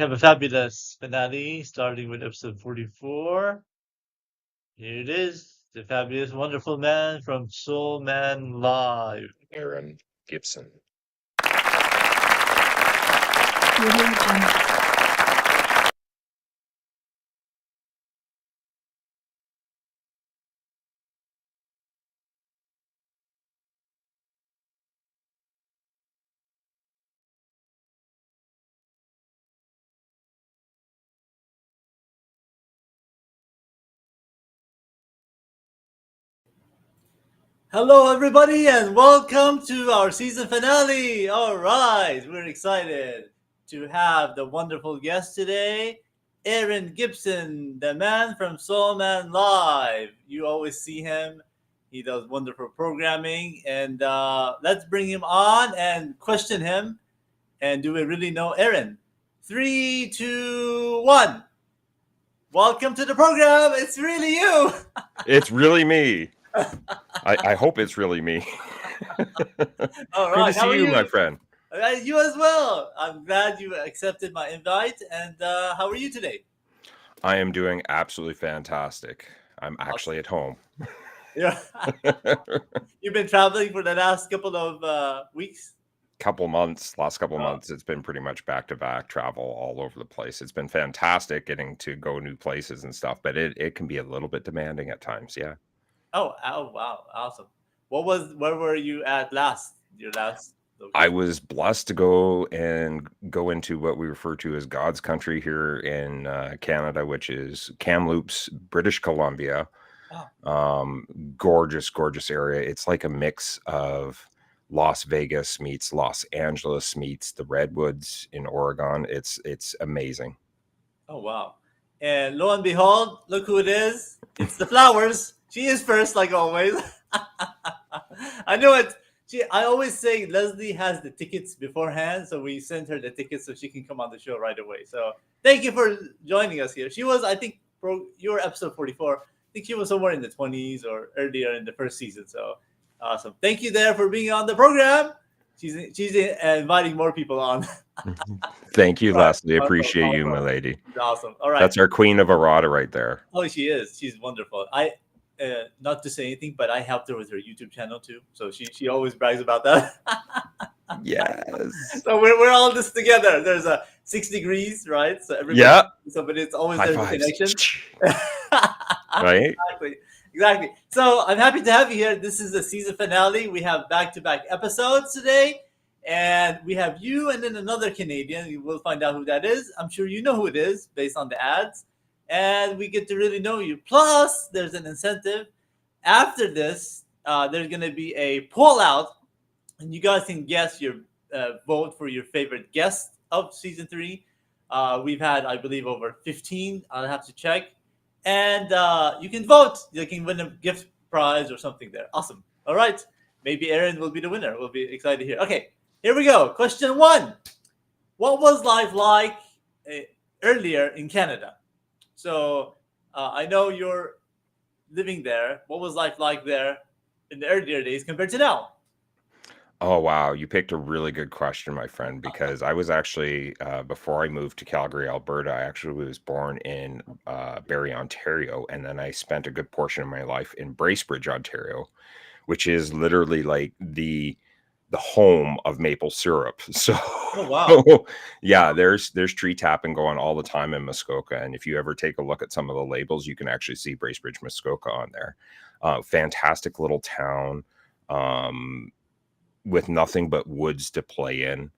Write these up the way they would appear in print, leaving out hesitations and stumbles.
have a fabulous finale starting with episode 44. Here it is, the fabulous, wonderful man from Soul Man Live. Aaron Gibson. Hello, everybody, and welcome to our season finale. All right, we're excited to have the wonderful guest today, Aaron Gibson, the man from Soul Man Live. You always see him. He does wonderful programming, and let's bring him on and question him. And do we really know Aaron? 3, 2, 1. Welcome to the program. It's really you. It's really me. I hope it's really me. All Good right, to see how are you, you? my friend. You as well. I'm glad you accepted my invite. And how are you today? I am doing absolutely fantastic. I'm actually at home. Yeah. You've been traveling for the last couple of weeks? Last couple Oh, months, it's been pretty much back-to-back travel all over the place. It's been fantastic getting to go new places and stuff, but it can be a little bit demanding at times, yeah. oh, wow, awesome. Where were you at last? Your last I location? was blessed to go into what we refer to as God's country here in Canada, which is Kamloops, British Columbia. Oh, Gorgeous area. It's like a mix of Las Vegas meets Los Angeles meets the Redwoods in Oregon. It's amazing. oh, wow. And lo and behold, look who it is. It's the flowers. She is first, like always. I knew it. I always say Leslie has the tickets beforehand, so we sent her the tickets so she can come on the show right away. So thank you for joining us here. She was, I think, you were episode 44. I think she was somewhere in the 20s or earlier in the first season. So awesome. Thank you there for being on the program. She's inviting more people on. Thank you, Right. Leslie. Awesome. Appreciate you, my Awesome. lady. Awesome. All right. That's our queen of errata right there. Oh, she is. She's wonderful. Not to say anything, but I helped her with her YouTube channel too. So she always brags about that. Yes. So we're all this together. There's a 6 degrees, right? So everybody. Yeah. So, but it's always High there's a fives. connection. Right? Exactly. So I'm happy to have you here. This is the season finale. We have back-to-back episodes today, and we have you and then another Canadian. We'll find out who that is. I'm sure you know who it is based on the ads, and we get to really know you. Plus, there's an incentive. After this, there's going to be a poll out, and you guys can guess your vote for your favorite guest of season 3. We've had, I believe, over 15. I'll have to check. And you can vote. You can win a gift prize or something there. Awesome. All right. Maybe Aaron will be the winner. We'll be excited to hear. Okay, here we go. Question 1. What was life like uh, earlier in Canada? So I know you're living there. What was life like there in the earlier days compared to now? Oh, wow. You picked a really good question, my friend, because I was actually, before I moved to Calgary, Alberta, I actually was born in Barrie, Ontario. And then I spent a good portion of my life in Bracebridge, Ontario, which is literally like the home of maple syrup. So Oh, wow. yeah, there's tree tapping going all the time in Muskoka. And if you ever take a look at some of the labels, you can actually see Bracebridge, Muskoka on there. Fantastic little town. With nothing but woods to play in.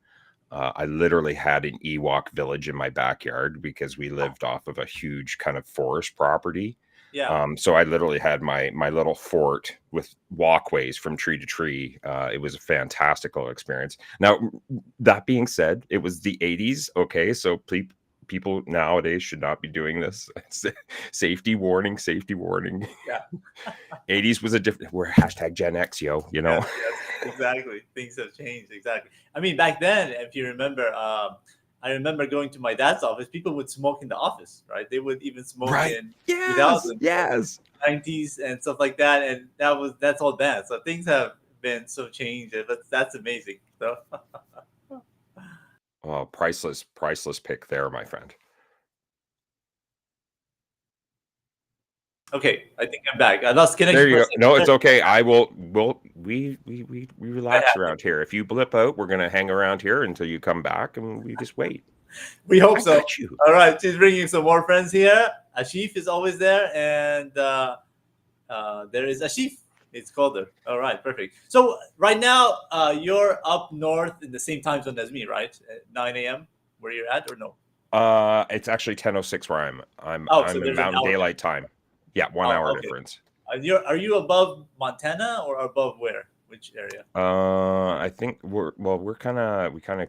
I literally had an Ewok village in my backyard because we lived off of a huge kind of forest property. Yeah. So I literally had my little fort with walkways from tree to tree. It was a fantastical experience. Now, that being said, it was the 80s. Okay, so people nowadays should not be doing this. Safety warning, safety warning. Yeah. 80s was a different. We're hashtag Gen X, yo. You know. Yes, exactly. Things have changed. Exactly. I mean, back then, if you remember, I remember going to my dad's office. People would smoke in the office, right? They would even smoke Right. in Yes. 2000s, Yes. 90s, and stuff like that. And that's all bad. So things have been so changed, but that's amazing. So Well, priceless pick there, my friend. Okay, I think I'm back. I lost connection There for a you go. second. No, it's okay. We relax happen. around here. If you blip out, we're gonna hang around here until you come back, and we just wait. We hope I so. got you. All right, she's bringing some more friends here. Ashif is always there, and there is Ashif. It's colder. All right, perfect. So right now, you're up north in the same time zone as me, right? At 9 a.m. where you're at, or no? It's actually 10:06 where I'm Oh, so in there's an Mountain hour. Daylight Time. Yeah, 1 Oh, hour okay. difference. Are you above Montana or above where? Which area? I think we kind of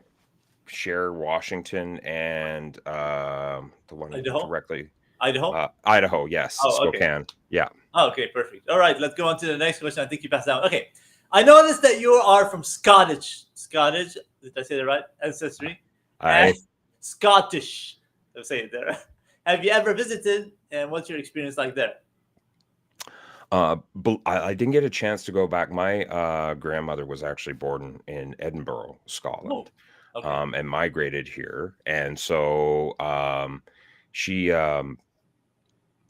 share Washington and the one Idaho. directly Idaho. Idaho. Yes, Oh, okay. Spokane. Yeah. Oh, okay, perfect. All right, let's go on to the next question. I think you passed out. Okay, I noticed that you are from Scottish. Scottish. Did I say that right? Ancestry. And I Scottish. Let's say it there. Have you ever visited, and what's your experience like there? I didn't get a chance to go back. My grandmother was actually born in Edinburgh, Oh, Scotland, okay. and migrated here, and so she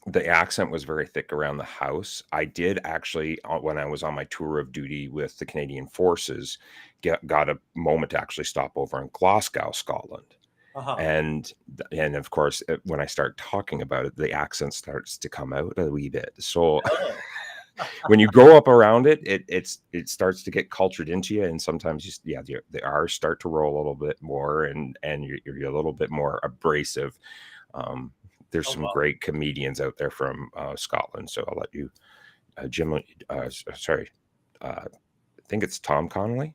the accent was very thick around the house. I did actually, when I was on my tour of duty with the Canadian Forces, got a moment to actually stop over in Glasgow, Scotland. Uh-huh. And of course, when I start talking about it, the accent starts to come out a wee bit. So Oh, when you grow up around it, it starts to get cultured into you, and sometimes the R's start to roll a little bit more, and you're a little bit more abrasive. Um, there's oh some wow. great comedians out there from Scotland, so I'll let you, Jim. Sorry, I think it's Tom Connolly.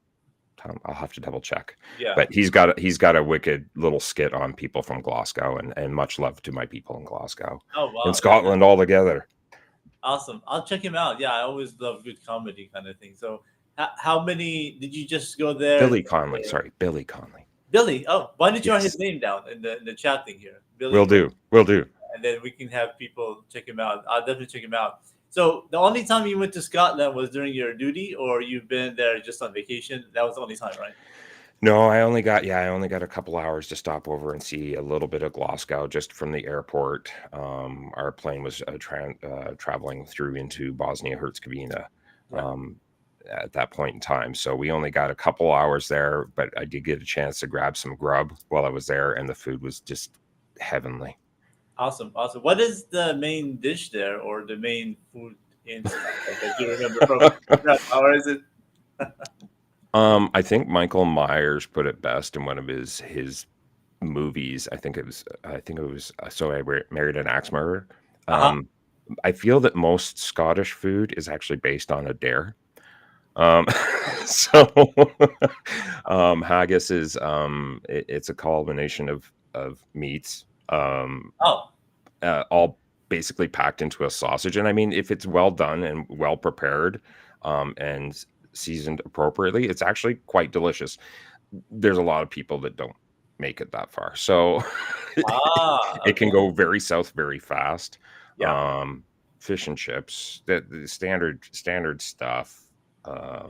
Tom, I'll have to double check, Yeah. but he's got a wicked little skit on people from Glasgow, and much love to my people in Glasgow Oh and wow. Yeah. Scotland all together. Awesome. I'll check him out. Yeah, I always love good comedy kind of thing. So, how many did you just go there? Billy Conley, sorry, Billy Conley. Billy. Oh, why didn't you write Yes, his name down in the chat thing here? Billy. will do. Will do. And then we can have people check him out. I'll definitely check him out. So the only time you went to Scotland was during your duty, or you've been there just on vacation? That was the only time, right? No, I only got a couple hours to stop over and see a little bit of Glasgow just from the airport. Our plane was traveling through into Bosnia Herzegovina Yeah. at that point in time, so we only got a couple hours there. But I did get a chance to grab some grub while I was there, and the food was just heavenly. Awesome, awesome. What is the main dish there, or the main food in Scotland that you remember from that? Or is it? I think Michael Myers put it best in one of his movies. I think it was So I Married an Axe Murderer. Uh huh. Um, I feel that most Scottish food is actually based on a dare. Um, so haggis is it's a culmination of meats, Oh, all basically packed into a sausage. And I mean, if it's well done and well prepared, and seasoned appropriately, it's actually quite delicious. There's a lot of people that don't make it that far, so it can okay. go very south very fast. Yeah, Fish and chips, the standard stuff. yeah.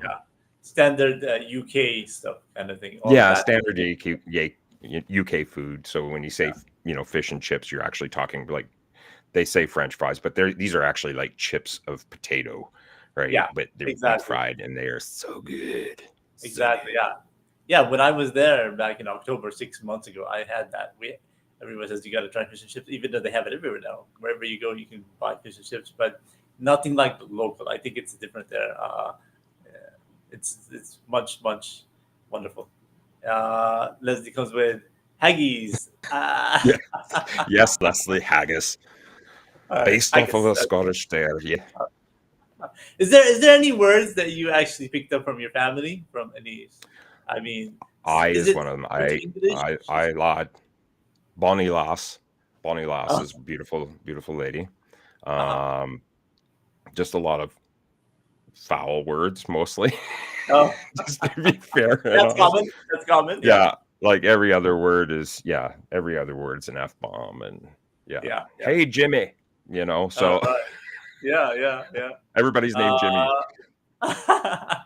Standard UK stuff kind of thing. All Yeah, that. standard UK food. So when you say Yeah, fish and chips, you're actually talking like they say French fries, but these are actually like chips of potato, right? yeah. But they're deep Exactly. fried and they are so good. So Exactly. good. Yeah. Yeah. When I was there back in October 6 months ago, I had that. Everyone says you got to try fish and chips, even though they have it everywhere now. Wherever you go, you can buy fish and chips, but nothing like the local. I think it's different there. It's much wonderful. Leslie comes with haggis. Yeah. Yes, Leslie Haggis, All right, based off of haggis. a Scottish dare. Yeah. Is there any words that you actually picked up from your family from any? I mean, I is is it one of them. similar to English? I lied. Bonnie Lass. Bonnie Lass Uh is beautiful, beautiful lady. huh. Um, just a lot of foul words mostly. Oh, Just to be fair and that's honest. common. That's common. Yeah. Yeah, like every other word's an F bomb, and yeah. Yeah. Yeah. Hey Jimmy, All so right. Yeah. Yeah. Yeah. everybody's named Jimmy. Uh,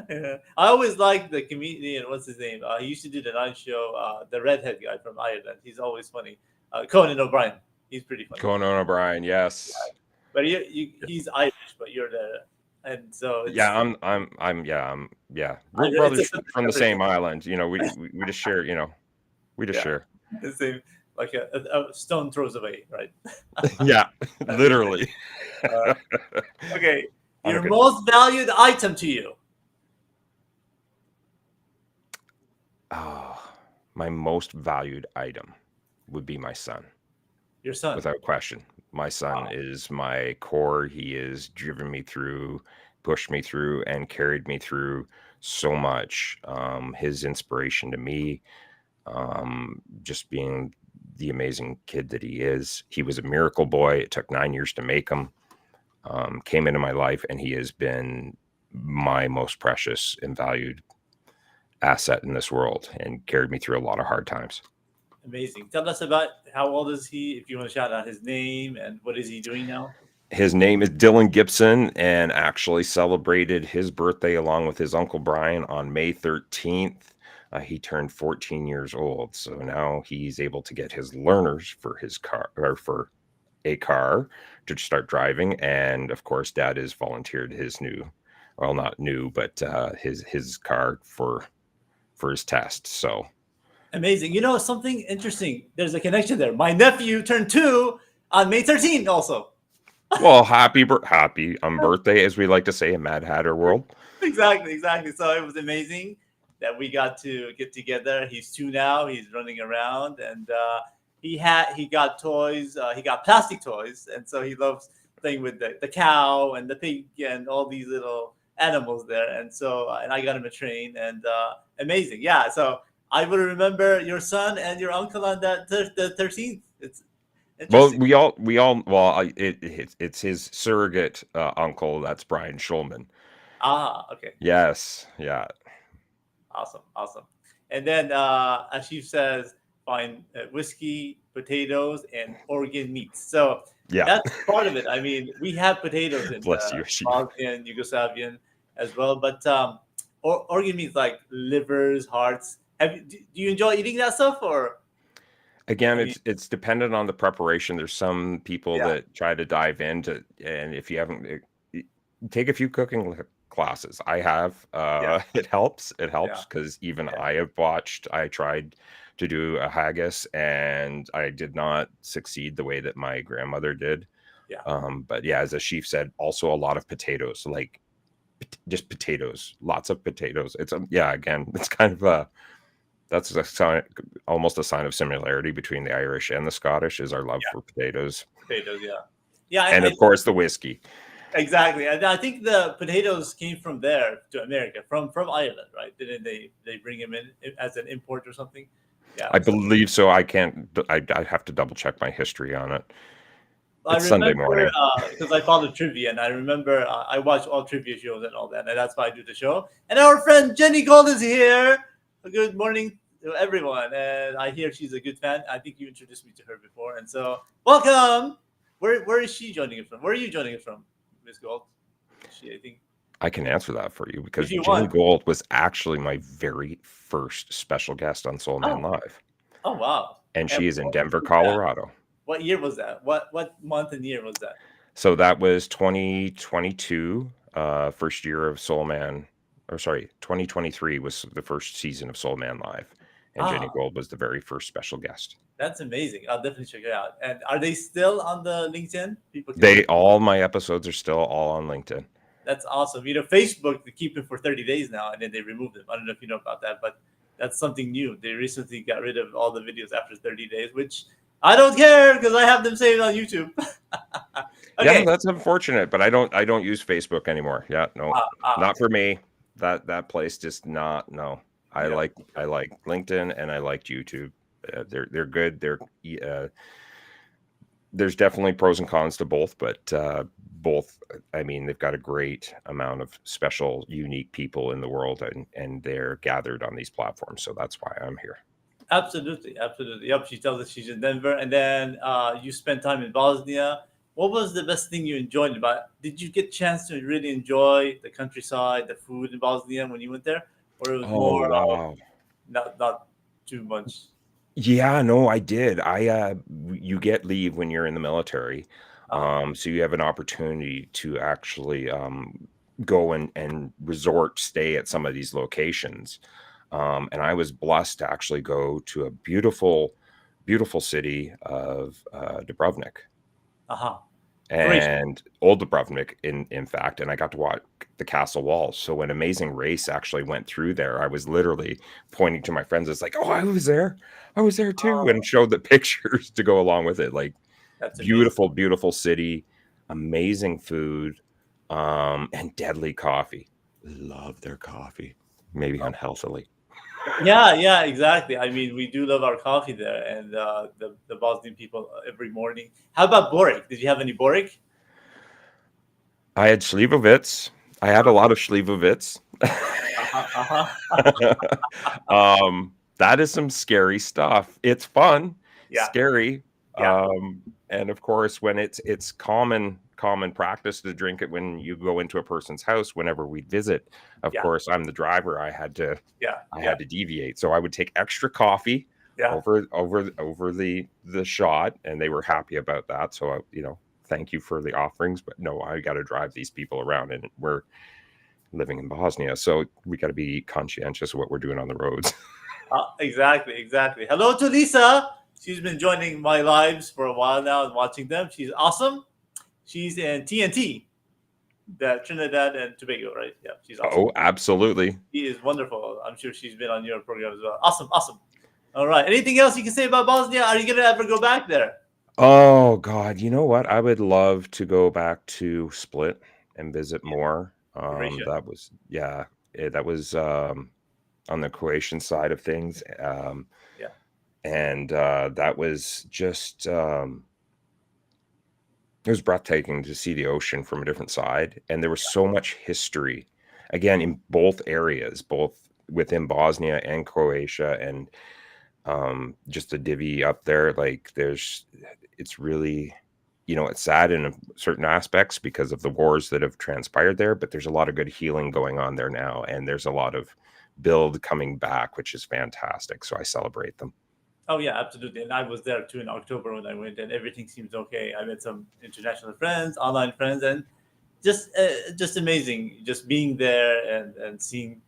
Yeah. I always liked the comedian. What's his name? He used to do the night show. The redhead guy from Ireland. He's always funny. Conan O'Brien. He's pretty funny. Conan O'Brien, yes. But he's Irish, but you're the, and so Yeah, it's We're it's a brothers from the same island. You know, we just share. You know, we just yeah, share. the same, like a stone throws away, right? Yeah, literally. Okay, your Okay. most valued item to you. Oh, my most valued item would be my son, Your son. without question. My son Wow. is my core. He has driven me through, pushed me through, and carried me through so much. His inspiration to me, just being the amazing kid that he is. He was a miracle boy. It took 9 years to make him. Came into my life, and he has been my most precious and valued asset in this world, and carried me through a lot of hard times. Amazing. Tell us about how old is he? If you want to shout out his name and what is he doing now? His name is Dylan Gibson, and actually celebrated his birthday along with his uncle Brian on May 13th. He turned 14 years old, so now he's able to get his learners for his car, or for a car, to start driving. And of course, Dad has volunteered his new, well, not new, but his car for his test. So Amazing. You know something interesting? There's a connection there. My nephew turned 2 on May 13th also. well, happy birthday, as we like to say in Mad Hatter world. Exactly. So it was amazing that we got to get together. He's 2 now. He's running around, and he got toys. He got plastic toys, and so he loves playing with the cow and the pig and all these little animals there. And so and I got him a train, and amazing. Yeah. So I will remember your son and your uncle on that the 13th. It's Well, interesting. it's his surrogate uncle. That's Brian Schulman. Okay. Yes, yeah, Awesome. And then, as she says, find whiskey, potatoes, and organ meats. So yeah. that's part of it. I mean, we have potatoes in Bless you, Chief. Bosnian, Yugoslavian as well, but organ meats like livers, hearts. Do you enjoy eating that stuff, or? Again, I mean, it's dependent on the preparation. There's some people yeah, that try to dive into, and if you haven't, take a few cooking classes. I have. yeah, It helps. It yeah, helps because even yeah, I tried to do a haggis, and I did not succeed the way that my grandmother did. yeah. But yeah, as a chief said, also a lot of potatoes, like just potatoes, lots of potatoes. It's yeah, again, it's kind of that's a sign, almost a sign of similarity between the Irish and the Scottish, is our love for potatoes, Potatoes, yeah, yeah. and of course the whiskey. Exactly, and I think the potatoes came from there to America, from Ireland, right? Didn't they bring them in as an import or something? Yeah. I So believe so. I can't. I have to double check my history on it. I It's Sunday remember morning. because I follow trivia, and I remember I watch all trivia shows and all that, and that's why I do the show. And our friend Jenny Gold is here. Good morning to everyone, and I hear she's a good fan. I think you introduced me to her before, and so welcome. Where is she joining us from? Where are you joining us from, Miss Gold? I think I can answer that for you because if you Jenny want. Gold was actually my very first special guest on Soul Man Oh, Live, oh wow. and And she is in what Denver, was that? Colorado. What year was that? What month and year was that? So that was 2022, first year of Soul Man, or sorry, 2023 was the first season of Soul Man Live, and Jenny Ah, Gold was the very first special guest. that's amazing. I'll definitely check it out. And are they still on the LinkedIn? People can. All my episodes are still all on LinkedIn. That's awesome. You know, Facebook they keep them for 30 days now, and then they remove them. I don't know if you know about that, but that's something new. They recently got rid of all the videos after 30 days, which I don't care because I have them saved on YouTube. Yeah, Okay. that's unfortunate, but I don't use Facebook anymore. Yeah, no, not for me. That place just not, no. I Yeah. like LinkedIn, and I like YouTube. They're good. There's definitely pros and cons to both, but both, I mean, they've got a great amount of special, unique people in the world, and they're gathered on these platforms. So that's why I'm here. Absolutely. Yep. She tells us she's in Denver, and then you spent time in Bosnia. what was the best thing you enjoyed about it? Did you get a chance to really enjoy the countryside, the food in Bosnia when you went there, or it was Oh, more of wow. not too much? Yeah, no, I did. You get leave when you're in the military. Uh-huh. So you have an opportunity to actually go and resort stay at some of these locations. And I was blessed to actually go to a beautiful, beautiful city of Dubrovnik Uh-huh. Croatia. and Old Dubrovnik, in fact, and I got to walk the castle walls. So when Amazing Race actually went through there, I was literally pointing to my friends. It's like, oh, I was there too, and Oh, showed the pictures to go along with it. Like that's amazing. beautiful, beautiful city, amazing food, and deadly coffee. Love their coffee, maybe unhealthily. Yeah, yeah, exactly. I mean, we do love our coffee there, and the Bosnian people every morning. How about Boric? Did you have any Boric? I had Slivovitz. I had a lot of Slivovitz. Uh-huh, uh-huh. That is some scary stuff. It's fun, Yeah, scary, yeah, and of course, when it's common practice to drink it when you go into a person's house. Whenever we visit, of yeah, course, I'm the driver. yeah, I yeah, had to deviate, so I would take extra coffee yeah. over the shot, and they were happy about that. So thank you for the offerings, but no, I got to drive these people around, and we're living in Bosnia, so we got to be conscientious of what we're doing on the roads. Exactly, exactly. Hello to Lisa. She's been joining my lives for a while now and watching them. She's awesome. She's in TNT, the Trinidad and Tobago, right? Yeah, she's awesome. Oh, absolutely. She is wonderful. I'm sure she's been on your program as well. Awesome, awesome. All right. Anything else you can say about Bosnia? Are you gonna ever go back there? Oh God, you know what? I would love to go back to Split and visit Yeah, more. Croatia. That was yeah, that was on the Croatian side of things, Yeah, and that was just it was breathtaking to see the ocean from a different side, and there was so much history, again in both areas, both within Bosnia and Croatia, and just the divvy up there. Like it's really, it's sad in certain aspects because of the wars that have transpired there, but there's a lot of good healing going on there now, and there's a lot of build coming back, which is fantastic. So I celebrate them. oh yeah, absolutely. And I was there too in October when I went, and everything seems okay. I met some international friends, online friends, and just amazing. Just being there and seeing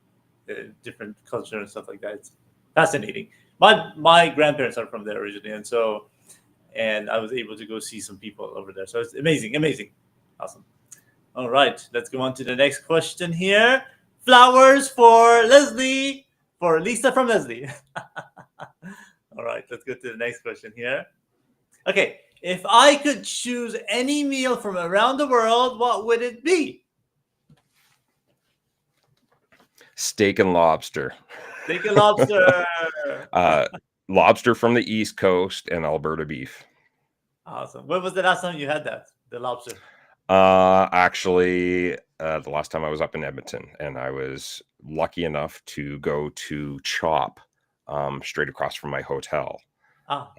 different culture and stuff like that. It's fascinating. My grandparents are from there originally, and I was able to go see some people over there. So it's amazing, amazing, awesome. All right, let's go on to the next question here. Flowers for Leslie, for Lisa from Leslie. All right, let's go to the next question here. Okay, if I could choose any meal from around the world, what would it be? Steak and lobster. Steak and lobster. uh, Lobster from the East Coast and Alberta beef. Awesome. When was the last time you had that? The lobster. Actually, the last time I was up in Edmonton, and I was lucky enough to go to Chop, straight across from my hotel. Ah,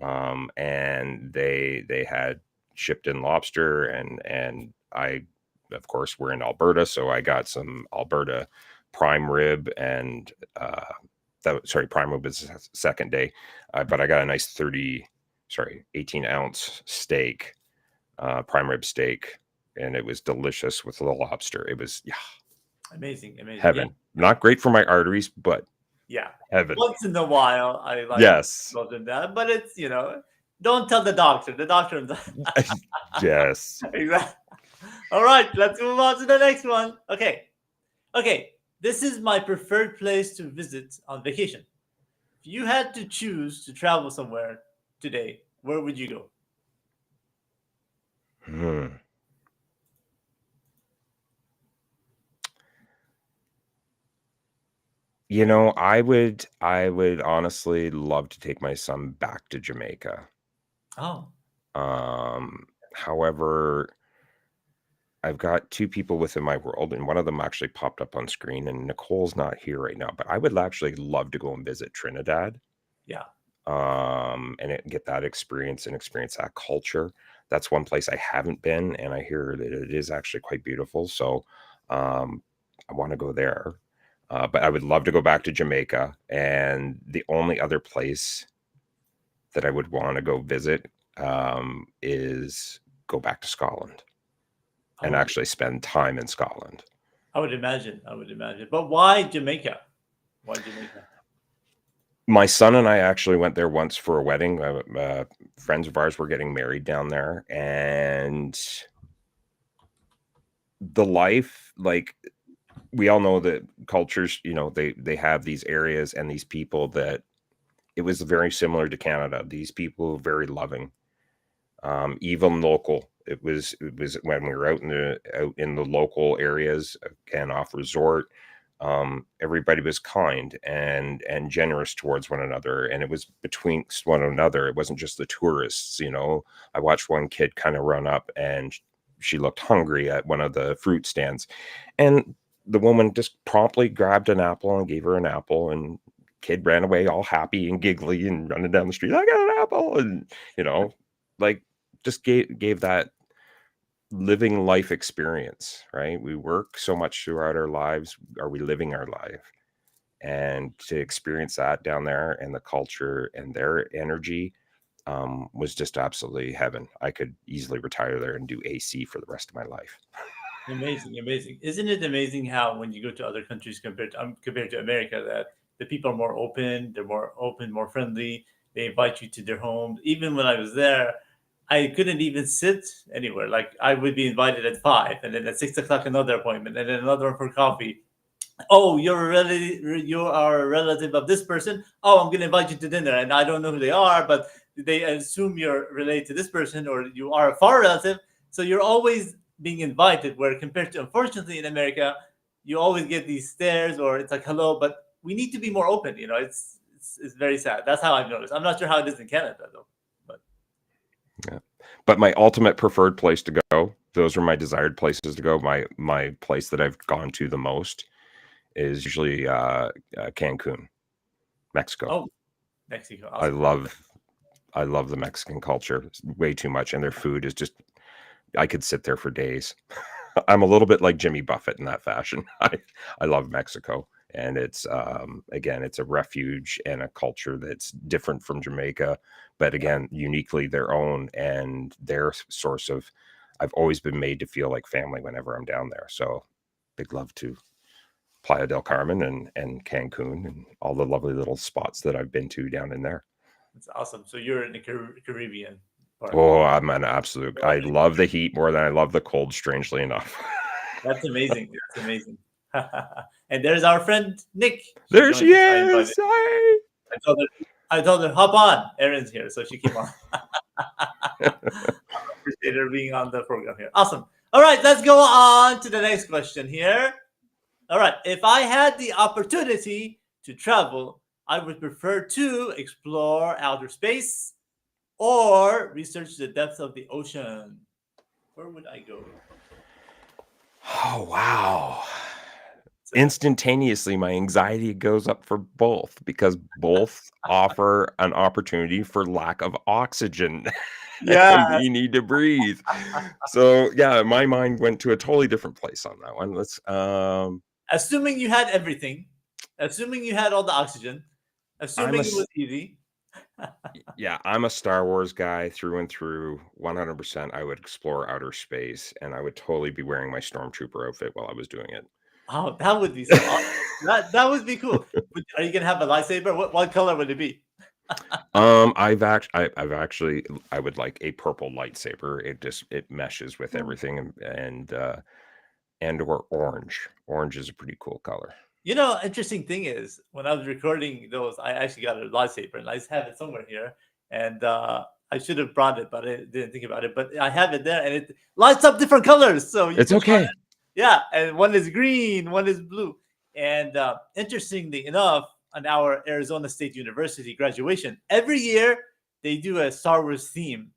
And they had shipped in lobster, and I, of course, we're in Alberta, so I got some Alberta prime rib, and prime rib is the second day, but I got a nice 18-ounce steak, prime rib steak, and it was delicious with the lobster. It was, yeah, amazing, amazing. Yeah, heaven. Not great for my arteries, but yeah. heaven. Once in a while, I like Yes. than that, but it's don't tell the doctor. The doctor. Yes. Exactly. All right, let's move on to the next one. Okay, okay. This is my preferred place to visit on vacation. If you had to choose to travel somewhere today, where would you go? Hmm. I would honestly love to take my son back to Jamaica. Oh, However, I've got two people within my world, and one of them actually popped up on screen, and Nicole's not here right now, but I would actually love to go and visit Trinidad, yeah. get that experience and experience that culture. that's one place I haven't been, and I hear that it is actually quite beautiful. So I want to go there. But I would love to go back to Jamaica. And the only other place that I would want to go visit is go back to Scotland and Oh, actually spend time in Scotland. I would imagine. I would imagine. But why Jamaica? Why Jamaica? My son and I actually went there once for a wedding. Friends of ours were getting married down there, and the life, like, we all know that cultures, they have these areas and these people that it was very similar to Canada. These people were very loving, even local. It was when we were out in the local areas, again off resort. Everybody was kind and generous towards one another, and it was between one another. It wasn't just the tourists. I watched one kid kind of run up, and she looked hungry at one of the fruit stands, and the woman just promptly grabbed an apple and gave her an apple, and kid ran away all happy and giggly and running down the street. I got an apple, and like, just gave that living life experience, right? We work so much throughout our lives. Are we living our life? And to experience that down there, and the culture and their energy, was just absolutely heaven. I could easily retire there and do AC for the rest of my life. Amazing, amazing. Isn't it amazing how when you go to other countries compared to America, that the people are more open, they're more open, more friendly. They invite you to their homes. Even when I was there, I couldn't even sit anywhere. Like I would be invited at 5, and then at 6 o'clock another appointment, and then another one for coffee. Oh, you are a relative of this person. Oh, I'm gonna invite you to dinner, and I don't know who they are, but they assume you're related to this person, or you are a far relative. So you're always being invited. Where compared to, unfortunately, in America, you always get these stares, or it's like hello. But we need to be more open. It's very sad. That's how I've noticed. I'm not sure how it is in Canada though. But Yeah. But my ultimate preferred place to go, those are my desired places to go. My place that I've gone to the most is usually Cancun, Mexico. oh, Mexico, I awesome. love I love the Mexican culture. It's way too much, and their food is just, I could sit there for days. I'm a little bit like Jimmy Buffett in that fashion. I love Mexico, and it's again, it's a refuge and a culture that's different from Jamaica, but Yeah. again, uniquely their own, and their source of. I've always been made to feel like family whenever I'm down there. So big love to Playa del Carmen and Cancun and all the lovely little spots that I've been to down in there. It's awesome. So you're in the Caribbean part. Oh, I'm an absolute. I love the heat more than I love the cold, strangely enough. That's amazing. That's amazing. And there's our friend Nick. She There she joined us. I invited. is. Hi. I told her. I told her hop on. Erin's here, so she came on. Appreciate her being on the program here. Awesome. All right, let's go on to the next question here. All right, if I had the opportunity to travel, I would prefer to explore outer space or research the depths of the ocean. Where would I go? Oh, wow. So, Instantaneously, my anxiety goes up for both because both offer an opportunity for lack of oxygen. And yeah, we need to breathe. So yeah, my mind went to a totally different place on that one. Let's assuming you had everything, assuming you had all the oxygen, I'm a assuming it was easy. yeah, I'm a Star Wars guy through and through. 100%. I would explore outer space, and I would totally be wearing my stormtrooper outfit while I was doing it. Oh, that would be so awesome. That would be cool. Are you gonna have a lightsaber? What color would it be? I've actually I would like a purple lightsaber. It meshes with Hmm. everything, and or orange. Orange is a pretty cool color. Interesting thing is when I was recording those, I actually got a lightsaber, and I just have it somewhere here. And I should have brought it, but I didn't think about it. But I have it there, and it lights up different colors. So you It's push on okay. it, yeah, and one is green, one is blue. And interestingly enough, on our Arizona State University graduation, every year they do a Star Wars theme,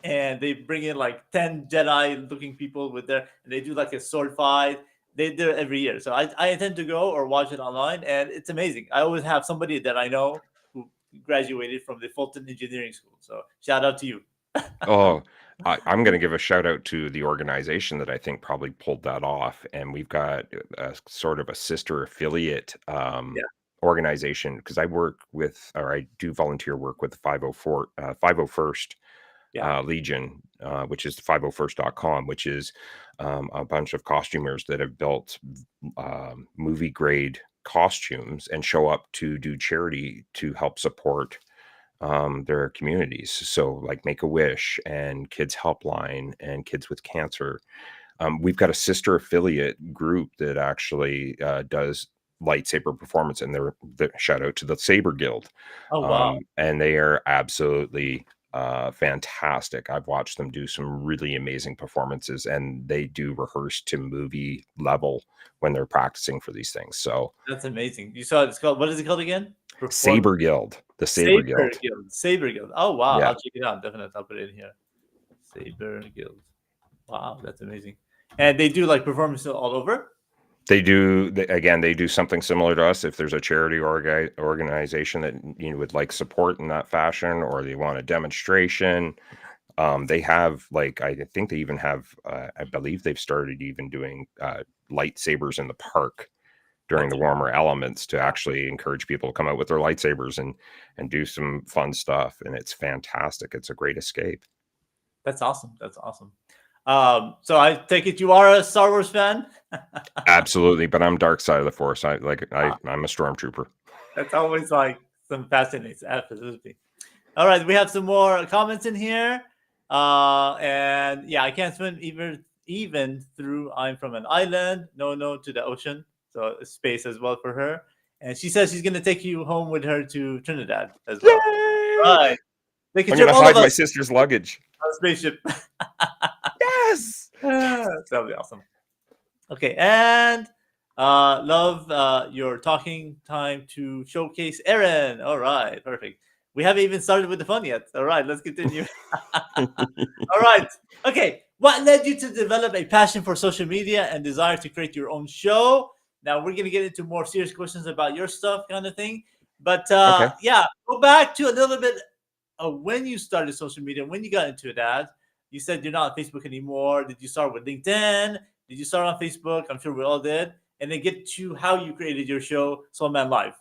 and they bring in like 10 Jedi looking people with their, and they do like a sword fight. They do it every year. So I tend to go or watch it online, and it's amazing. I always have somebody that I know who graduated from the Fulton Engineering School. So shout out to you. Oh, I'm going to give a shout out to the organization that I think probably pulled that off, and we've got a sort of a sister affiliate Yeah. organization because I work with, or I do volunteer work with 501st Yeah. Legion, which is 501st.com, which is a bunch of costumers that have built movie grade costumes and show up to do charity to help support their communities. So, like Make a Wish and Kids Helpline and Kids with Cancer. We've got a sister affiliate group that actually does lightsaber performance, and they're shout out to the Saber Guild, Oh wow. and they are absolutely fantastic. I've watched them do some really amazing performances, and they do rehearse to movie level when they're practicing for these things. So, That's amazing. You saw it's called, what is it called again? Perform Saber Guild, the Saber Saber Guild. Guild. Saber Guild. Oh wow. Yeah. I'll check it out. Definitely. I'll put it in here. Saber Guild. Wow, that's amazing. And they do like performances all over. They do again. They do something similar to us. If there's a charity organization that would like support in that fashion, or they want a demonstration, they have like I think they even have. I believe they've started even doing lightsabers in the park during That's the warmer elements to actually encourage people to come out with their lightsabers and do some fun stuff. And it's fantastic. It's a great escape. That's awesome. That's awesome. So I take it you are a Star Wars fan. Absolutely, but I'm dark side of the force. I'm a stormtrooper. That's always like some fascinating. Absolutely. All right, we have some more comments in here. And yeah, I can't swim even through. I'm from an island. No to the ocean. So space as well for her. And she says she's gonna take you home with her to Trinidad as well. Yay! Right. They can I'm trip gonna all hide of my us sister's luggage. on a spaceship. Yes. That'll be awesome. Okay, and love your talking time to showcase Aaron. All right, perfect. We haven't even started with the fun yet. All right, let's continue. All right. Okay. What led you to develop a passion for social media and desire to create your own show? Now we're gonna get into more serious questions about your stuff, kind of thing. But Okay. yeah, go back to a little bit of when you started social media, when you got into that. You said you're not on Facebook anymore. Did you start with LinkedIn? Did you start on Facebook? I'm sure we all did. And then get to how you created your show, Soul Man Live.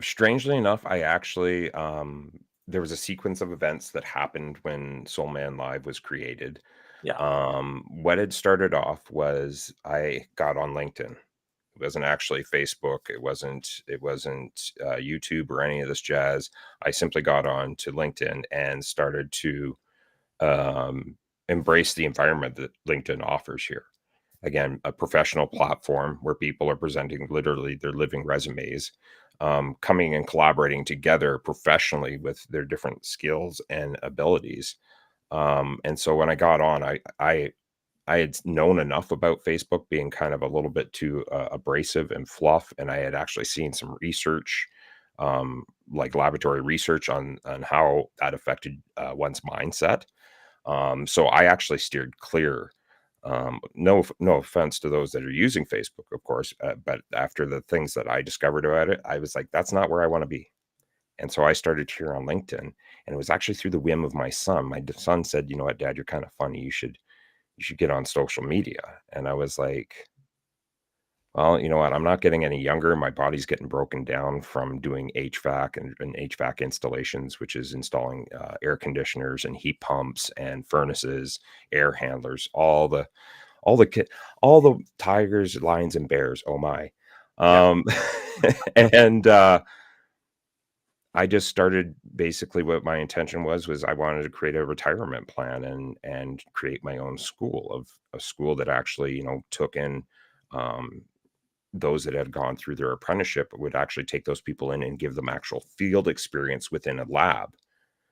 Strangely enough, I actually there was a sequence of events that happened when Soul Man Live was created. Yeah. What had started off was I got on LinkedIn. It wasn't actually Facebook. It wasn't YouTube or any of this jazz. I simply got on to LinkedIn and started to um, embrace the environment that LinkedIn offers here. Again, a professional platform where people are presenting literally their living resumes, coming and collaborating together professionally with their different skills and abilities. And so when I got on, I had known enough about Facebook being kind of a little bit too abrasive and fluff, and I had actually seen some research, like laboratory research on how that affected one's mindset. So I actually steered clear. No offense to those that are using Facebook, of course, but after the things that I discovered about it, I was like, that's not where I want to be. And so I started here on LinkedIn, and it was actually through the whim of my son. My son said, "You know what, Dad, you're kind of funny. You should get on social media." And I was like, well, you know what? I'm not getting any younger. My body's getting broken down from doing HVAC and HVAC installations, which is installing air conditioners and heat pumps and furnaces, air handlers, all the tigers, lions, and bears. Oh my! Yeah. Um, and I just started basically what my intention was I wanted to create a retirement plan and create my own school of a school that actually took in um, those that had gone through their apprenticeship would actually take those people in and give them actual field experience within a lab,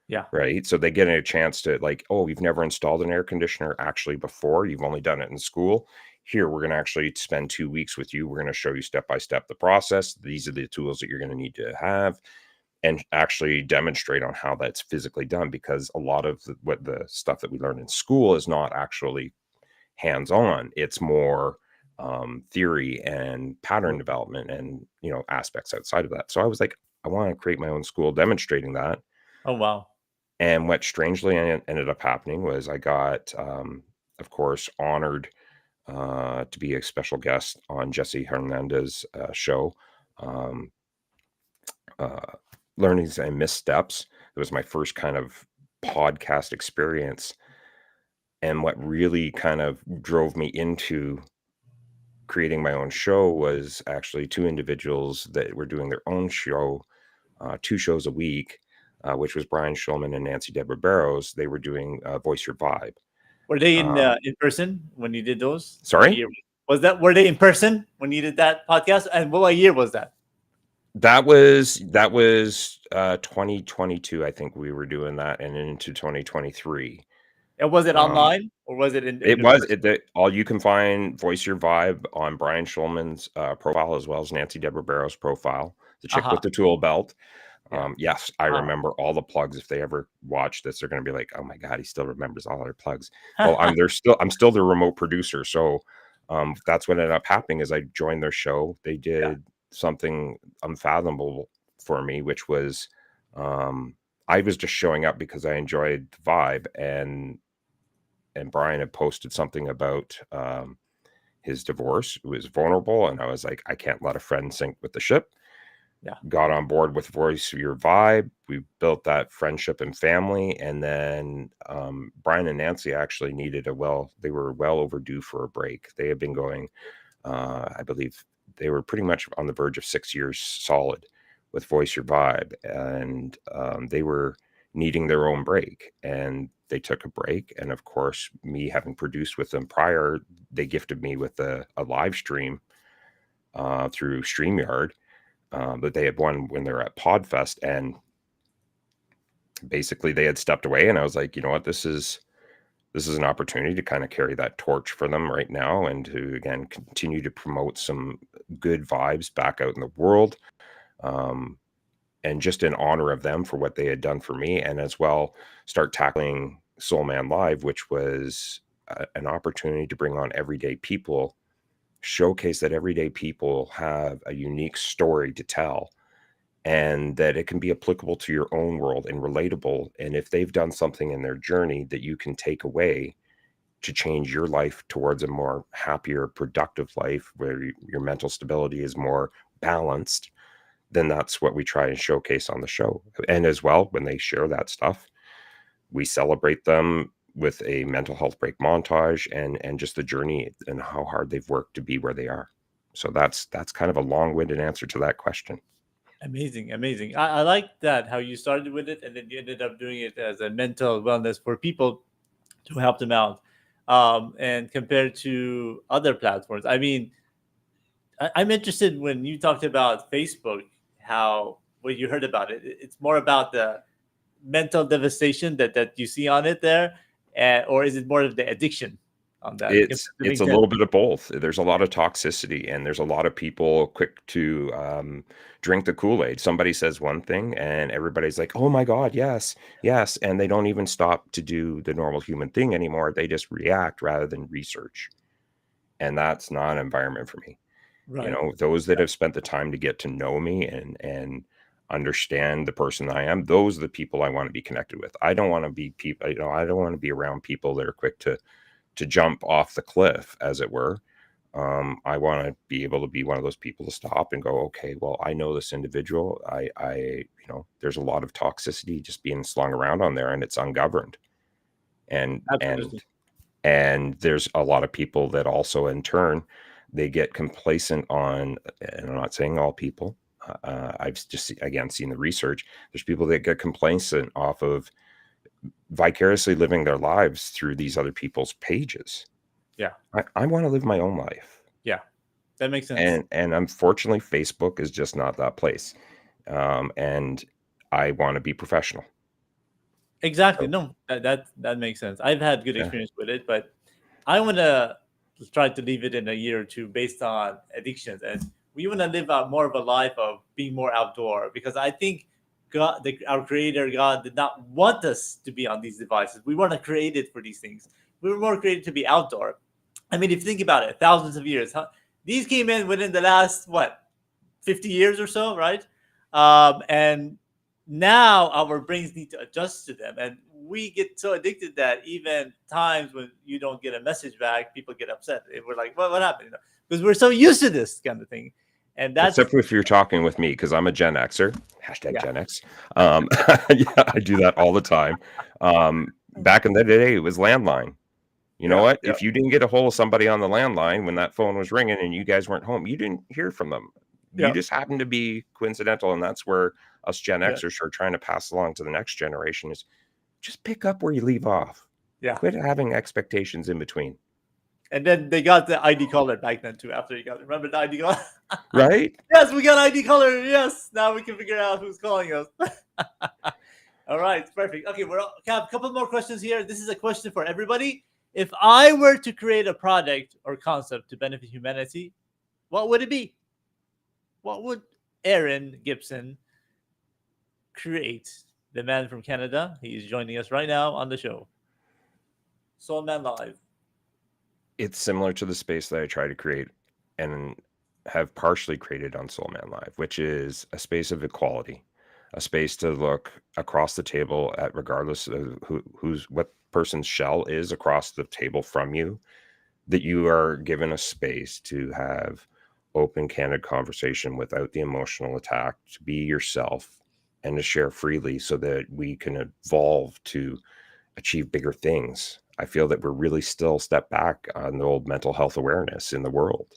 Yeah. right? So they get a chance to like, oh, you've never installed an air conditioner actually before, you've only done it in school. Here, we're going to actually spend 2 weeks with you. We're going to show you step by step the process. These are the tools that you're going to need to have and actually demonstrate on how that's physically done, because a lot of what the stuff that we learn in school is not actually hands-on. It's more theory and pattern development and aspects outside of that. So I was like, I want to create my own school demonstrating that. Oh wow. And what strangely ended up happening was I got, of course, honored to be a special guest on Jesse Hernandez's show, um, uh, Learnings and Missteps. It was my first kind of podcast experience. And what really kind of drove me into creating my own show was actually two individuals that were doing their own show, two shows a week, which was Brian Schulman and Nancy Deborah Barrows. They were doing Voice Your Vibe. Were they Um, in person when you did those? What sorry? year was that? Were they in person when you did that podcast? And what year was that? That was 2022. I think we were doing that, and into 2023. And was it Um, online or was it it in was person? all you can find Voice Your Vibe on Brian Schulman's profile, as well as Nancy Deborah Barrow's profile, the chick Uh-huh. with the tool belt. Yeah. Yes, I Wow. remember all the plugs. If they ever watch this, they're going to be like, "Oh my god, he still remembers all our plugs." Well, I'm still the remote producer, so that's what ended up happening. Is I joined their show. They Yeah. did something unfathomable for me, which was I was just showing up because I enjoyed the vibe, and Brian had posted something about his divorce. It was vulnerable, and I was like, I can't let a friend sink with the ship. Yeah. Got on board with Voice Your Vibe. We built that friendship and family, and then Brian and Nancy actually they were well overdue for a break. They had been going, I believe they were pretty much on the verge of 6 years solid with Voice Your Vibe, and they were needing their own break, and they took a break. And of course, me having produced with them prior, they gifted me with a live stream through StreamYard that they had won when they were at Podfest, and basically they had stepped away, and I was like, you know what, this is an opportunity to kind of carry that torch for them right now, and to again continue to promote some good vibes back out in the world, um, and just in honor of them for what they had done for me, and as well start tackling Soul Man Live, which was an opportunity to bring on everyday people, showcase that everyday people have a unique story to tell, and that it can be applicable to your own world and relatable. And if they've done something in their journey that you can take away to change your life towards a more happier, productive life where your mental stability is more balanced, then that's what we try and showcase on the show. And as well, when they share that stuff, we celebrate them with a mental health break montage, and just the journey and how hard they've worked to be where they are. So that's kind of a long-winded answer to that question. Amazing, amazing. I like that how you started with it and then you ended up doing it as a mental wellness for people to help them out. And compared to other platforms, I mean, I'm interested when you talked about Facebook, how what you heard about it. It's more about the mental devastation that you see on it there, or is it more of the addiction on that? If It's that it's makes a sense. little bit of both. There's a lot of toxicity, and there's a lot of people quick to, drink the Kool-Aid. Somebody says one thing, and everybody's like, "Oh my god, yes, yes," and they don't even stop to do the normal human thing anymore. They just react rather than research, and that's not an environment for me. You Right. know, those that have spent the time to get to know me and understand the person I am, those are the people I wanna be connected with. I don't wanna be people. I don't wanna be around people that are quick to jump off the cliff, as it were. I want to be able to be one of those people to stop and go, okay, well, I know this individual. There's a lot of toxicity just being slung around on there, and it's ungoverned. And Absolutely. and and there's a lot of people that also, in turn, they get complacent on. And I'm not saying all people. I've just again seen the research. There's people that get complacent off of vicariously living their lives through these other people's pages. Yeah. I want to live my own life. Yeah. That makes sense. And unfortunately, Facebook is just not that place. And I want to be professional. Exactly. So No, that makes sense. I've had good yeah, experience with it, but I want to try to leave it in a year or two based on addictions, and we want to live out more of a life of being more outdoor because I think our Creator God did not want us to be on these devices. We weren't created for these things. We were more created to be outdoor. I mean, if you think about it, thousands of years, huh? These came in within the last what 50 years or so, right? And now our brains need to adjust to them, and we get so addicted that even times when you don't get a message back, people get upset. We're like, what happened? Because we're so used to this kind of thing, and that's Except if you're talking with me, because I'm a Gen Xer, hashtag yeah, Gen X. Yeah, I do that all the time. Back in the day, it was landline. You know yeah, what? yeah, If you didn't get a hold of somebody on the landline when that phone was ringing and you guys weren't home, you didn't hear from them. You yeah, just happened to be coincidental, and that's where us Gen yeah, Xers are trying to pass along to the next generation is just pick up where you leave off. yeah. Quit having expectations in between. And then they got the ID color back then too. After you got, remember the ID color? Right? Yes, we got ID color. Yes, now we can figure out who's calling us. All right, perfect. Okay, we have a couple more questions here. This is a question for everybody. If I were to create a product or concept to benefit humanity, what would it be? What would Aaron Gibson create? The man from Canada. He's joining us right now on the show. Soul Man Live. It's similar to the space that I try to create and have partially created on Soul Man Live, which is a space of equality, a space to look across the table at regardless of what person's shell is across the table from you, that you are given a space to have open, candid conversation without the emotional attack, to be yourself and to share freely so that we can evolve to achieve bigger things. I feel that we're really still step back on the old mental health awareness in the world.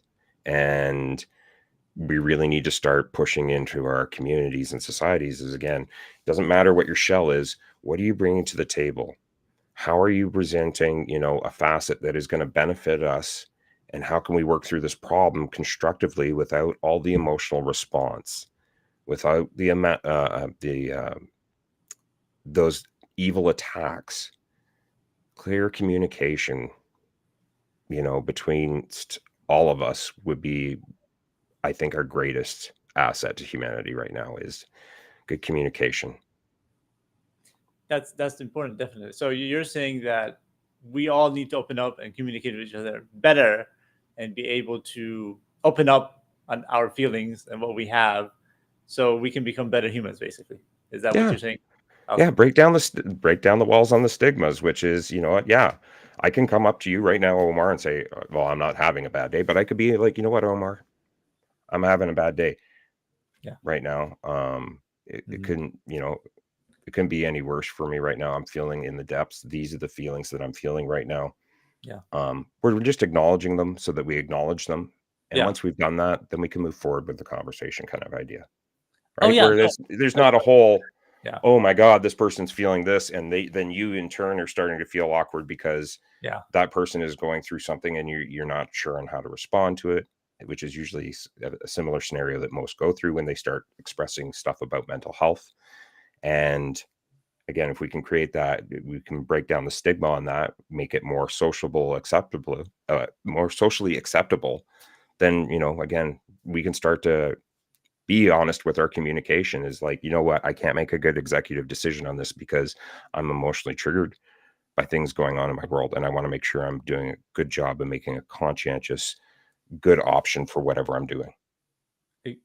And we really need to start pushing into our communities and societies is, again, it doesn't matter what your shell is. What are you bringing to the table? How are you presenting, a facet that is going to benefit us? And how can we work through this problem constructively without all the emotional response, without those evil attacks? Clear communication, between all of us would be, I think, our greatest asset to humanity right now is good communication. That's important, definitely. So you're saying that we all need to open up and communicate with each other better, and be able to open up on our feelings and what we have, so we can become better humans. Basically, is that what Yeah. you're saying? Yeah. Awesome. Break down the walls on the stigmas, which is, you know what? Yeah. I can come up to you right now, Omar, and say, well, I'm not having a bad day, but I could be like, you know what, Omar, I'm having a bad day Yeah. right now. It Mhm. couldn't, it couldn't be any worse for me right now. I'm feeling in the depths. These are the feelings that I'm feeling right now. Yeah. We're just acknowledging them so that we acknowledge them. And Yeah. once we've done that, then we can move forward with the conversation kind of idea. Oh Right. yeah. Where No. there's not a whole, Yeah. oh my God, this person's feeling this. And then you in turn are starting to feel awkward because Yeah. that person is going through something and you're not sure on how to respond to it, which is usually a similar scenario that most go through when they start expressing stuff about mental health. And again, if we can create that, we can break down the stigma on that, make it more more socially acceptable. Then, again, we can start to be honest with our communication is like, you know what, I can't make a good executive decision on this because I'm emotionally triggered by things going on in my world. And I want to make sure I'm doing a good job of making a conscientious, good option for whatever I'm doing.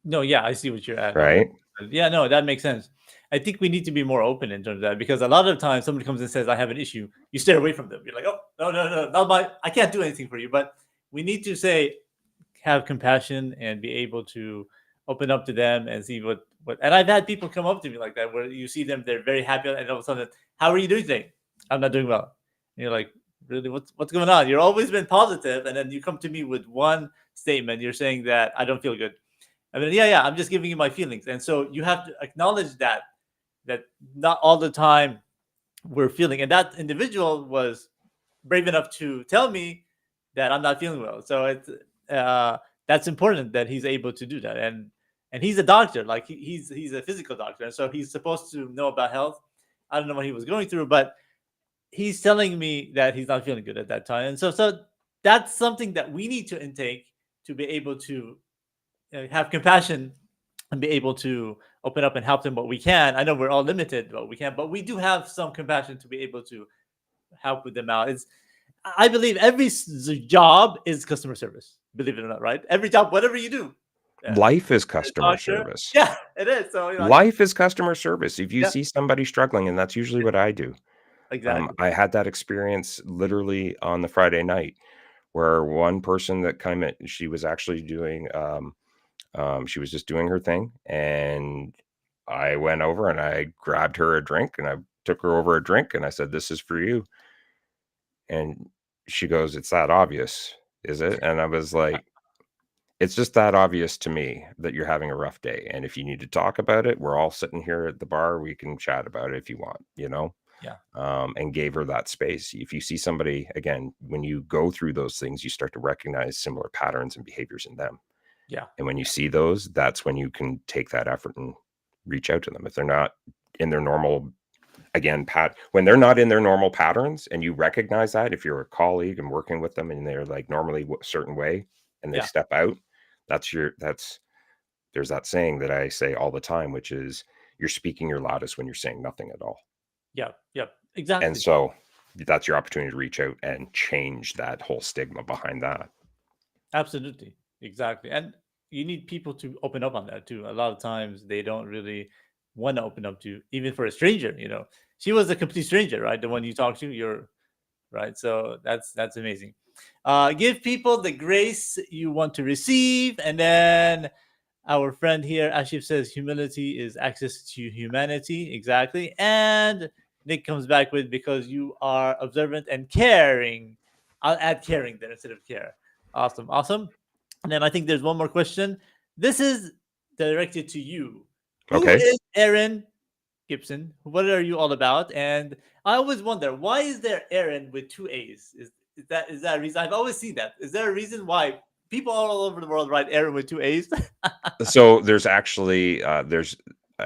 No, yeah, I see what you're at. Right. Yeah, no, that makes sense. I think we need to be more open in terms of that, because a lot of times somebody comes and says, "I have an issue," you stay away from them. You're like, "Oh, no, no, no, not my. I can't do anything for you." But we need to say, have compassion and be able to open up to them and see what. And I've had people come up to me like that, where you see them, they're very happy, and all of a sudden, "How are you doing today?" "I'm not doing well." And you're like, "Really? What's going on? You're always been positive, and then you come to me with one statement. You're saying that I don't feel good." I mean, yeah, I'm just giving you my feelings, and so you have to acknowledge that not all the time we're feeling. And that individual was brave enough to tell me that I'm not feeling well. So it's that's important that he's able to do that, and he's a doctor, like he's a physical doctor, and so he's supposed to know about health. I don't know what he was going through, but he's telling me that he's not feeling good at that time, and so that's something that we need to intake to be able to have compassion and be able to open up and help them what we can. I know we're all limited what we can, but we do have some compassion to be able to help with them out. I believe every job is customer service. Believe it or not, right? Every job, whatever you do, Yeah. Life is You're a customer doctor. service. Yeah, it is. So Life is customer service. If you yeah, see somebody struggling, and that's usually what I do. exactly. I had that experience literally on the Friday night where one person that she was actually doing, she was just doing her thing, and I went over and I grabbed her a drink and I took her over a drink and I said, "This is for you." And she goes, "It's that obvious, is it?" And I was like, "It's just that obvious to me that you're having a rough day. And if you need to talk about it, we're all sitting here at the bar. We can chat about it if you want, you know?" Yeah, And gave her that space. If you see somebody, again, when you go through those things, you start to recognize similar patterns and behaviors in them. yeah, And when you see those, that's when you can take that effort and reach out to them. If they're not in their normal, again, when they're not in their normal patterns and you recognize that, if you're a colleague and working with them and they're like normally a certain way and they yeah, step out, there's that saying that I say all the time, which is you're speaking your loudest when you're saying nothing at all. yeah, yeah. And Exactly. so that's your opportunity to reach out and change that whole stigma behind that. Absolutely. Exactly. And you need people to open up on that too. A lot of times they don't really want to open up to, even for a stranger, you know. She was a complete stranger, right? The one you talked to, you're right. So that's amazing. Give people the grace you want to receive, and then our friend here, Ashif, says humility is access to humanity. Exactly. And Nick comes back with because you are observant and caring. I'll add caring there instead of care. Awesome. Awesome. And then I think there's one more question. This is directed to you. Who Okay. is Aaron Gibson? What are you all about? And I always wonder, why is there Aaron with two A's? Is that a reason? I've always seen that. Is there a reason why people all over the world write Aaron with two A's? So there's actually I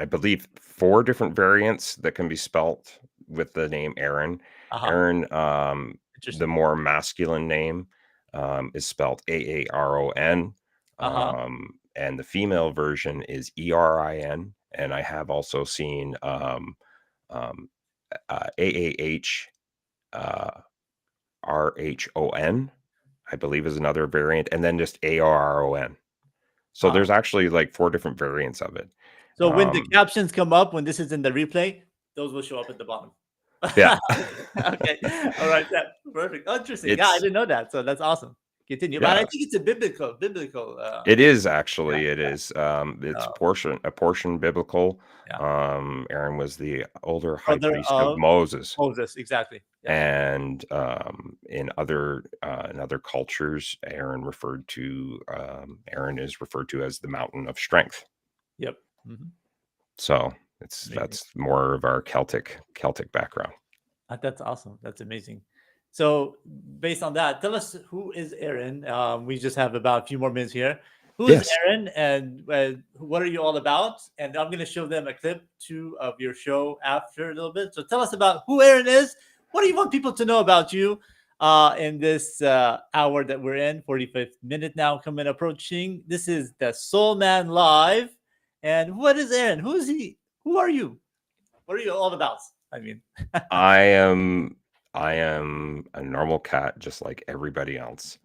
believe 4 different variants that can be spelt with the name Aaron. Uh-huh. Aaron, the Interesting. more masculine name, is spelled Aaron, Uh-huh. and the female version is Erin. And I have also seen um, Aah uh, Rhon, I believe is another variant, and then just Aron. So Huh. there's actually like 4 different variants of it. So when the Um, captions come up, when this is in the replay, those will show up at the bottom. yeah. Okay. All right. Yeah. Perfect. Oh, interesting. Yeah, I It's didn't know that. So that's awesome. Continue. But I yeah, think it's a biblical. it is Yeah. actually, it Yeah. is, it's Uh, a portion biblical. yeah. Aaron was the older high Brother priest of of Moses, Moses. Exactly. Yep. and, in other cultures, Aaron is referred to as the mountain of strength. Yep. Hmm. So Amazing. that's more of our Celtic background. That's awesome. That's amazing. So, based on that, tell us who is Aaron. We just have about a few more minutes here. Who is Yes. Aaron, and what are you all about? And I'm going to show them a clip too of your show after a little bit. So, tell us about who Aaron is. What do you want people to know about you in this hour that we're in? 45th minute now, coming approaching. This is the Soul Man Live. And what is Aaron? Who is he? Who are you? What are you all about? I mean. I am a normal cat just like everybody else.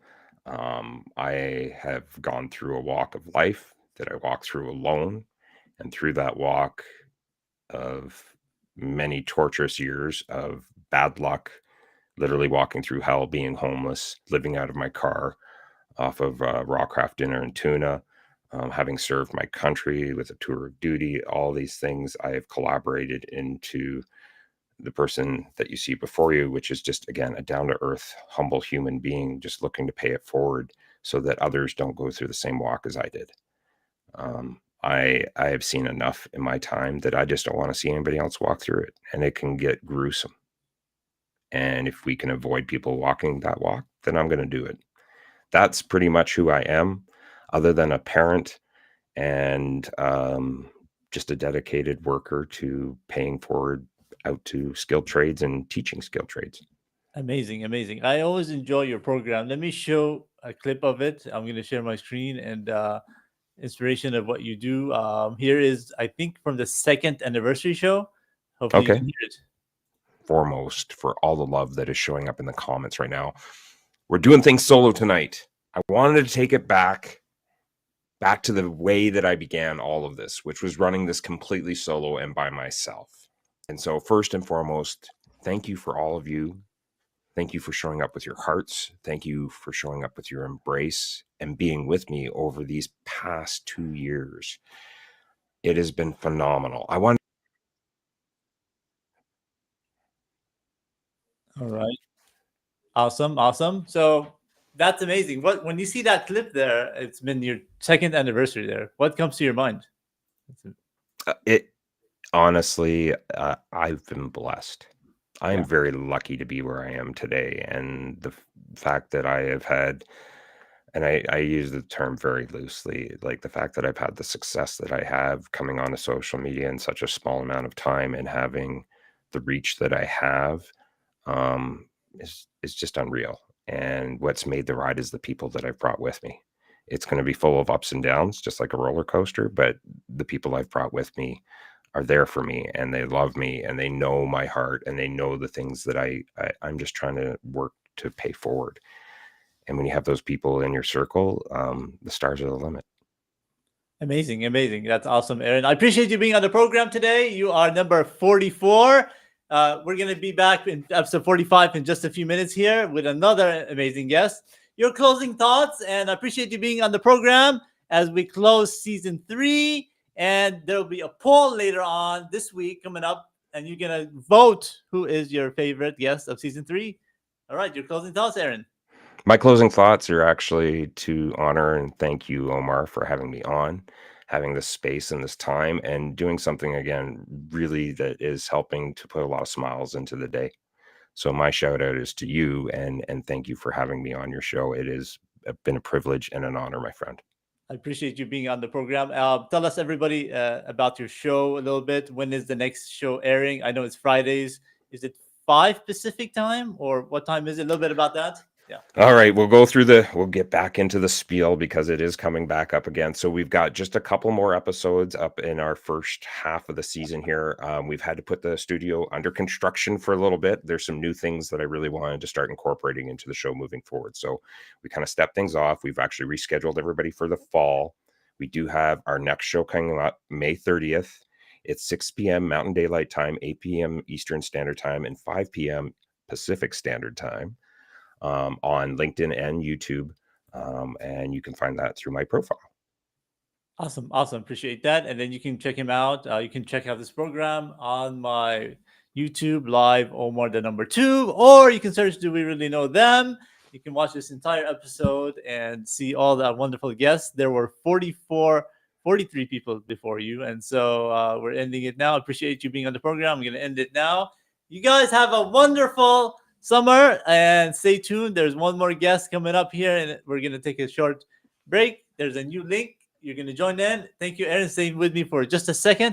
I have gone through a walk of life that I walk through alone, and through that walk of many torturous years of bad luck, literally walking through hell, being homeless, living out of my car, off of raw craft dinner and tuna, having served my country with a tour of duty, all these things I have collaborated into the person that you see before you, which is just, again, a down to earth, humble human being, just looking to pay it forward so that others don't go through the same walk as I did. I have seen enough in my time that I just don't want to see anybody else walk through it, and it can get gruesome. And if we can avoid people walking that walk, then I'm going to do it. That's pretty much who I am, other than a parent and just a dedicated worker to paying forward out to skilled trades and teaching skilled trades. Amazing, amazing. I always enjoy your program. Let me show a clip of it. I'm going to share my screen and inspiration of what you do. Here is, I think, from the second anniversary show. Hopefully, you Okay. can hear it. Foremost, for all the love that is showing up in the comments right now, we're doing things solo tonight. I wanted to take it back back to the way that I began all of this, which was running this completely solo and by myself. And so first and foremost, thank you for all of you. Thank you for showing up with your hearts. Thank you for showing up with your embrace and being with me over these past 2 years. It has been phenomenal. I want. All right. Awesome. So that's amazing. When you see that clip there, it's been your second anniversary there. What comes to your mind? It honestly, I've been blessed. I'm Yeah. very lucky to be where I am today, and the fact that I have had, and I use the term very loosely, like the fact that I've had the success that I have coming onto social media in such a small amount of time and having the reach that I have, um, is just unreal. And what's made the ride is the people that I've brought with me. It's going to be full of ups and downs, just like a roller coaster, but the people I've brought with me are there for me, and they love me, and they know my heart, and they know the things that I'm just trying to work to pay forward. And when you have those people in your circle, the stars are the limit. Amazing. That's awesome, Aaron. I appreciate you being on the program today. You are number 44. We're going to be back in episode 45 in just a few minutes here with another amazing guest. Your closing thoughts, and I appreciate you being on the program as we close season 3. And there will be a poll later on this week coming up, and you're going to vote who is your favorite guest of season 3. All right, your closing thoughts, Aaron. My closing thoughts are actually to honor and thank you, Omar, for having me on, having this space and this time, and doing something again, really that is helping to put a lot of smiles into the day. So my shout out is to you, and thank you for having me on your show. It has been a privilege and an honor, my friend. I appreciate you being on the program. Tell us, everybody, about your show a little bit. When is the next show airing? I know it's Fridays. Is it 5 Pacific time, or what time is it? A little bit about that. Yeah. All right, we'll get back into the spiel because it is coming back up again. So we've got just a couple more episodes up in our first half of the season here. We've had to put the studio under construction for a little bit. There's some new things that I really wanted to start incorporating into the show moving forward. So we kind of stepped things off. We've actually rescheduled everybody for the fall. We do have our next show coming up May 30th. It's 6 p.m. Mountain Daylight Time, 8 p.m. Eastern Standard Time, and 5 p.m. Pacific Standard Time. On LinkedIn and YouTube. And you can find that through my profile. Awesome. Appreciate that. And then you can check him out. You can check out this program on my YouTube live, Omar the number 2, or you can search Do We Really Know Them? You can watch this entire episode and see all the wonderful guests. There were 43 people before you. And so we're ending it now. I appreciate you being on the program. I'm going to end it now. You guys have a wonderful summer, and stay tuned. There's one more guest coming up here, and we're going to take a short break. There's a new link. You're going to join in. Thank you, Aaron, staying with me for just a second.